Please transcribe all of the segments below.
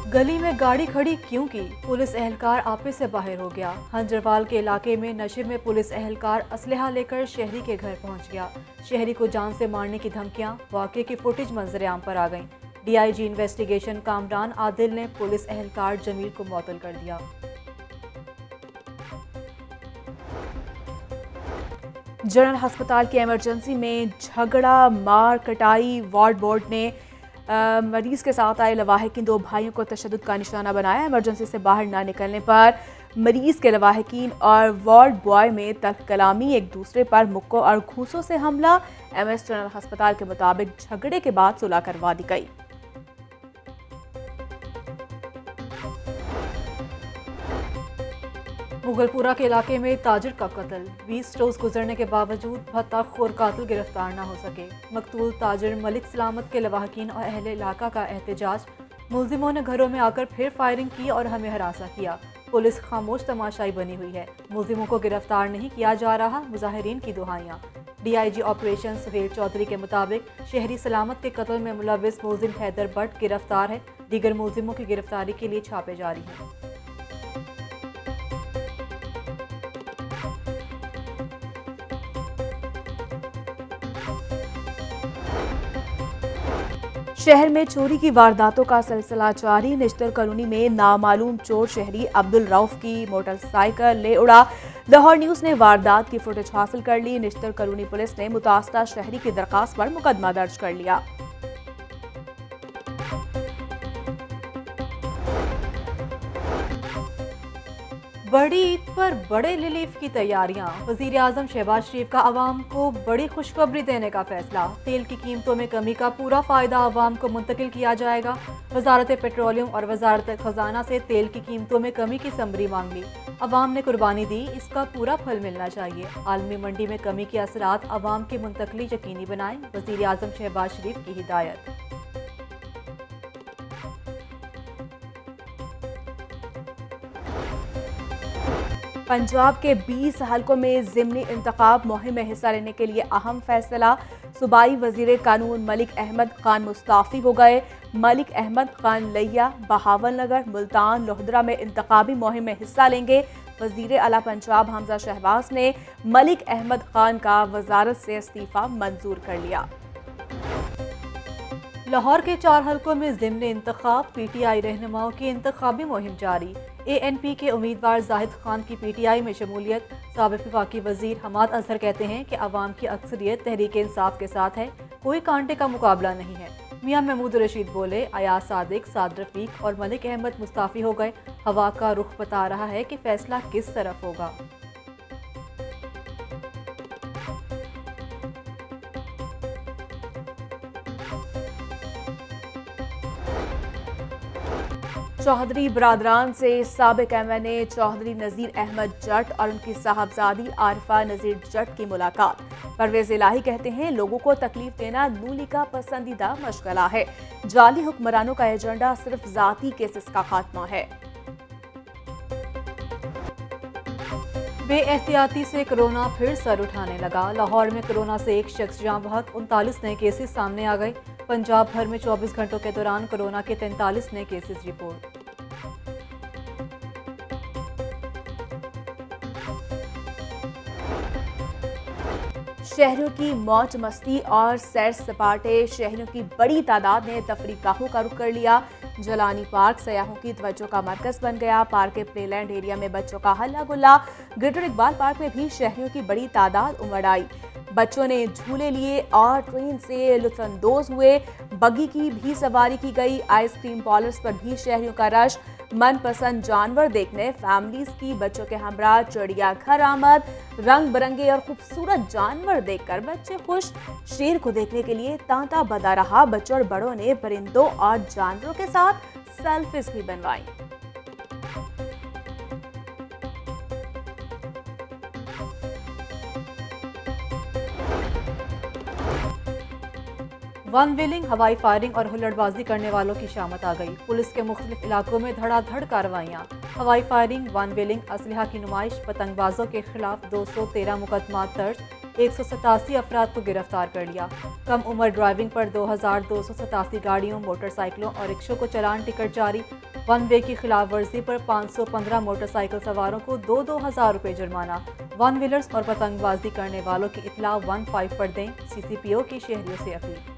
गली में गाड़ी खड़ी क्यों की? पुलिस एहलकार आपे से बाहर हो गया। हंजरवाल के इलाके में नशे में पुलिस एहलकार असलहा लेकर शहरी के घर पहुंच गया। शहरी को जान से मारने की धमकियां, वाकये की फुटेज मंजर आम पर आ गई। डीआईजी इन्वेस्टिगेशन कामरान आदिल ने पुलिस एहलकार जमील को मुअत्तल कर दिया। जनरल अस्पताल की इमरजेंसी में झगड़ा, मार कटाई। वार्ड बोर्ड ने मरीज के साथ आए लवाहिकीन 2 भाइयों को तशद्दुद का निशाना बनाया। इमरजेंसी से बाहर ना निकलने पर मरीज के लवाहिकीन और वार्ड बॉय में तल्ख कलामी, एक दूसरे पर मुक्कों और घूंसों से हमला। एमएस जनरल अस्पताल के मुताबिक झगड़े के बाद सुलह करवा दी गई। मुगलपुरा के इलाके में ताजिर का कत्ल। 20 रोज गुजरने के बावजूद भत्ताखोर कातिल गिरफ्तार न हो सके। मकतूल ताजिर मलिक सलामत के लवाहकीन और अहले इलाका का एहतजाज। मुलजिमों ने घरों में आकर फिर फायरिंग की और हमें हरासा किया। पुलिस खामोश तमाशाई बनी हुई है। मुलजिमों को गिरफ्तार नहीं किया जा रहा, मुजाहिरीन की दुहाइयां। डीआईजी ऑपरेशन सुहेल चौधरी के मुताबिक शहरी सलामत के कत्ल में मुलविस मुलजिम हैदर भट्ट गिरफ्तार है। दीगर मुलजिमों की गिरफ्तारी के लिए छापे जारी हैं। शहर में चोरी की वारदातों का सिलसिला जारी। निश्तर कॉलोनी में नामालूम चोर शहरी अब्दुल रऊफ की मोटरसाइकिल ले उड़ा। लाहौर न्यूज ने वारदात की फुटेज हासिल कर ली। निश्तर कॉलोनी पुलिस ने मुतासरा शहरी की दरखास्त पर मुकदमा दर्ज कर लिया। बड़ी ईद पर बड़े रिलीफ की तैयारियां। वजीर आजम शहबाज शरीफ का अवाम को बड़ी खुशखबरी देने का फैसला। तेल की कीमतों में कमी का पूरा फायदा अवाम को मुंतकिल किया जाएगा। वजारत पेट्रोलियम और वजारत खजाना से तेल की कीमतों में कमी की समरी मांग ली। अवाम ने कुर्बानी दी, इसका पूरा फल मिलना चाहिए। आलमी मंडी में कमी के असरात अवाम की मुंतकली यकीनी बनाएं। वजीर आजम शहबाज शरीफ की हिदायत। पंजाब के 20 हलकों में ज़िमनी इंतखाब मुहिम में हिस्सा लेने के लिए अहम फैसला। सूबाई वजीर कानून मलिक अहमद खान मुस्ताफी हो गए। मलिक अहमद खान लिया बहावलनगर, मुल्तान, लोहदरा में इंतखाबी मुहिम में हिस्सा लेंगे। वजीर आला पंजाब हमजा शहबाज ने मलिक अहमद खान का वजारत से इस्तीफा मंजूर कर लिया। लाहौर के 4 हलकों में ज़िमनी इंतखाब। पीटीआई रहनुमाओं की इंतखाबी मुहिम जारी। एएनपी के उम्मीदवार जाहिद खान की पीटीआई में शमूलियत। साबिक़ वफाकी वजीर हमाद अजहर कहते हैं कि अवाम की अक्सरियत तहरीक इंसाफ के साथ है, कोई कांटे का मुकाबला नहीं है। मियां महमूद रशीद बोले, अयाज सादिक, साद रफीक और मलिक अहमद मुस्ताफी हो गए। हवा का रुख बता रहा है कि फैसला किस तरफ होगा। चौधरी बरादरान से साबिक एमएनए चौधरी नज़ीर अहमद जट और उनकी साहबजादी आरिफा नज़ीर जट की मुलाकात। परवेज इलाही कहते हैं, लोगों को तकलीफ देना नूली का पसंदीदा मशगला है। जाली हुक्मरानों का एजेंडा सिर्फ जाती केसेस का खात्मा है। बेएहतियाती से कोरोना फिर सर उठाने लगा। लाहौर में कोरोना से एक शख्स जाँ बहक, 39 नए केसेस सामने आ गए। पंजाब भर में 24 घंटों के दौरान कोरोना के 43 नए केसेस रिपोर्ट। शहरों की मौज मस्ती और सैर सपाटे। शहरों की बड़ी तादाद ने तफरीगाहों का रुख कर लिया। जलानी पार्क सयाहों की तवज्जो का मरकज बन गया। पार्क के प्लेलैंड एरिया में बच्चों का हल्ला गुल्ला। ग्रेटर इकबाल पार्क में भी शहरियों की बड़ी तादाद उमड़ आई। बच्चों ने झूले लिए और ट्रेन से लुत्फानंदोज हुए। बग्गी की भी सवारी की गई। आइसक्रीम पार्लर्स पर भी शहरियों का रश। मनपसंद जानवर देखने फैमिलीज की बच्चों के हमरा चिड़ियाघर आमद। रंग बिरंगे और खूबसूरत जानवर देखकर बच्चे खुश। शेर को देखने के लिए तांता बंधा रहा। बच्चों और बड़ों ने परिंदों और जानवरों के साथ सेल्फीज भी बनवाई। वन व्हीलिंग, हवाई फायरिंग और हुल्लड़बाजी करने वालों की शामत आ गई। पुलिस के मुख्तलिफ इलाकों में धड़ाधड़ कार्रवाइयाँ। हवाई फायरिंग, वन व्हीलिंग, असलहा की नुमाइश, पतंगबाजों के खिलाफ 213 मुकदमा दर्ज। 187 अफराद को गिरफ्तार कर लिया। कम उम्र ड्राइविंग पर 2287 गाड़ियों, मोटरसाइकिलों और रिक्शों को चालान टिकट जारी। वन वे की खिलाफ वर्जी पर 515 मोटरसाइकिल सवारों को 2-2 हज़ार रुपये जुर्माना। वन व्हीलर्स और पतंगबाजी करने वालों की इतला 15 पर दें, CCPO की शहरियों से अपील।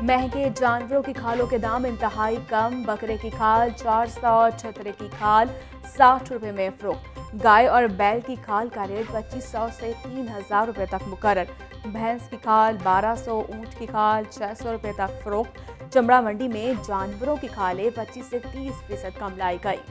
महंगे जानवरों की खालों के दाम इंतहाई कम। बकरे की खाल 400, छतरे की खाल 60 रुपये में फरोख्त। गाय और बैल की खाल का रेट 2500 से 3000 रुपये तक मुकर्रर। भैंस की खाल 1200, ऊंट की खाल 600 रुपये तक फरोख्त। चमड़ा मंडी में जानवरों की खालें 25 से 30% कम लाई गई।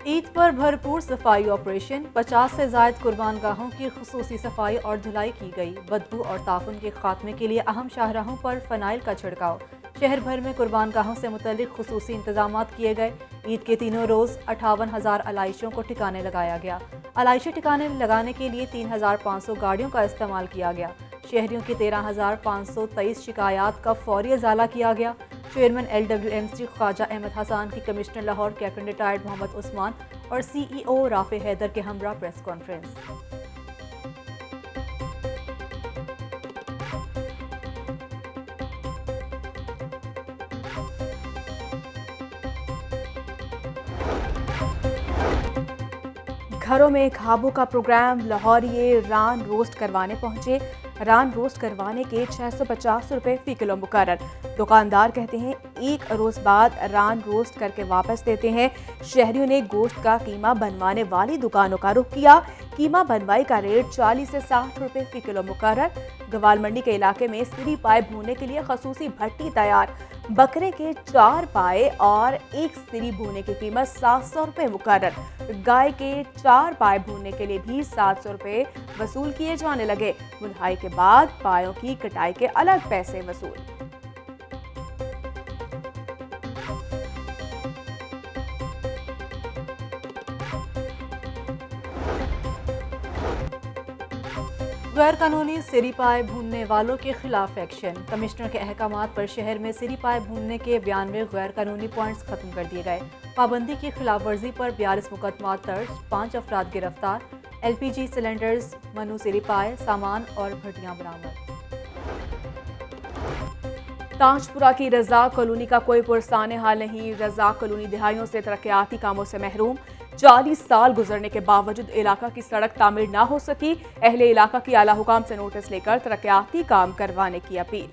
ईद पर भरपूर सफाई ऑपरेशन। 50 से ज़ायद कुर्बान गाहों की खुसूसी सफाई और धुलाई की गई। बदबू और ताफुन के खात्मे के लिए अहम शाहराहों पर फनाइल का छिड़काव। शहर भर में कुर्बान गाहों से मुतल्लिक खुसूसी इंतजामात किए गए। ईद के तीनों रोज़ 58,000 अलाइशों को ठिकाने लगाया गया। अलाइशें ठिकाने लगाने के लिए 3,500 गाड़ियों का इस्तेमाल किया गया। शहरियों की 13,523 शिकायत का फौरी इजाला किया गया। चेयरमैन LWMC ख्वाजा अहमद हसन की commissioner Lahore captain retired Mohammad Usman और CEO राफे हैदर के हमरा प्रेस कॉन्फ्रेंस। घरों में खाबों का प्रोग्राम। लाहौरिये रान रोस्ट करवाने पहुंचे। रान रोस्ट करवाने के 650 रुपये फ़ी किलो मुकर्रर। दुकानदार कहते हैं 1 रोज़ बाद रान रोस्ट करके वापस देते हैं। शहरियों ने गोश्त का कीमा बनवाने वाली दुकानों का रुख किया। कीमा बनवाई का रेट 40 से 60 रुपये फ़ी किलो मुकर्रर। गवाल मंडी के इलाके में सिरी पाए भूनने के लिए खसूसी भट्टी तैयार। बकरे के 4 पाए और 1 सिरी भूनने की कीमत 700 रुपये मुकर्रर। गाय के 4 पाए भूनने के लिए भी 700 रुपये वसूल किए जाने लगे। बुनाई के बाद पायों की कटाई के अलग पैसे वसूल। गैर कानूनी सिरी पाए भूनने वालों के खिलाफ एक्शन। कमिश्नर के अहकामात पर शहर में सिरी पाए भूनने के 92 गैर कानूनी पॉइंट्स खत्म कर दिए गए। पाबंदी की खिलाफ वर्जी पर 42 मुकदमा दर्ज, 5 अफराद गिरफ्तार। LPG सिलेंडर्स, मनु सिरी पाए, सामान और भट्टियां बरामद। ताजपुरा की रजा कॉलोनी का कोई पुरसाने हाल नहीं। रजा कॉलोनी दिहाइयों से तरक्याती कामों से महरूम। 40 साल गुजरने के बावजूद इलाका की सड़क तामीर ना हो सकी। अहले इलाका की आला हुकाम से नोटिस लेकर तरक्याती काम करवाने की अपील।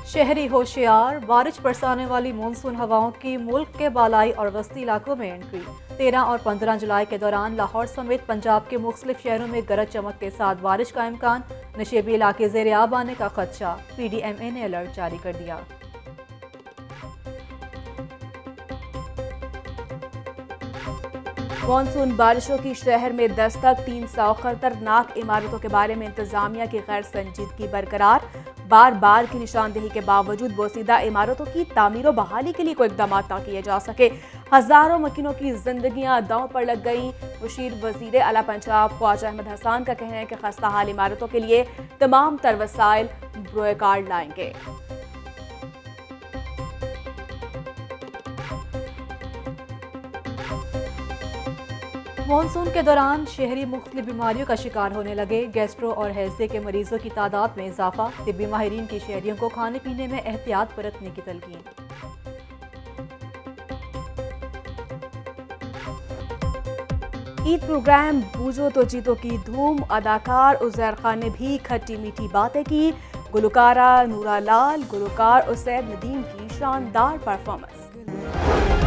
शहरी होशियार। बारिश बरसाने वाली मानसून हवाओं की मुल्क के बालाई और वस्ती इलाकों में एंट्री। 13 और 15 जुलाई के दौरान लाहौर समेत पंजाब के मुख्तलिफ शहरों में गरज चमक के साथ बारिश का इम्कान। नशेबी इलाके ज़ेर-ए-आब आने का खदशा। PDMA ने अलर्ट जारी कर दिया। मानसून बारिशों की शहर में दस्तक। 300 खतरनाक इमारतों के बारे में इंतजामिया की गैर संजीदगी बरकरार। बार बार की निशानदेही के बावजूद बोसीदा इमारतों की तामीर और बहाली के लिए कोई इकदाम ना किए जा सके। हजारों मकीनों की जिंदगियां दांव पर लग गईं। मुशीर वजीर आला पंजाब ख्वाजा अहमद हसन का कहना है कि खस्ता हाल इमारतों के लिए तमाम तर वसाइल ब्रोए कार्ड लाएंगे। मानसून के दौरान शहरी मुख्तलिफ बीमारियों का शिकार होने लगे। गैस्ट्रो और हैजे के मरीजों की तादाद में इजाफा। तिब्बी माहिरीन की शहरियों को खाने पीने में एहतियात बरतने की तलकीन। ईद प्रोग्राम बूझो तो जीतो की धूम। अदाकार उज़ैर खान ने भी खट्टी मीठी बातें की। गुलकारा नूरा लाल, गुलकार उसैद नदीम की शानदार परफॉर्मेंस।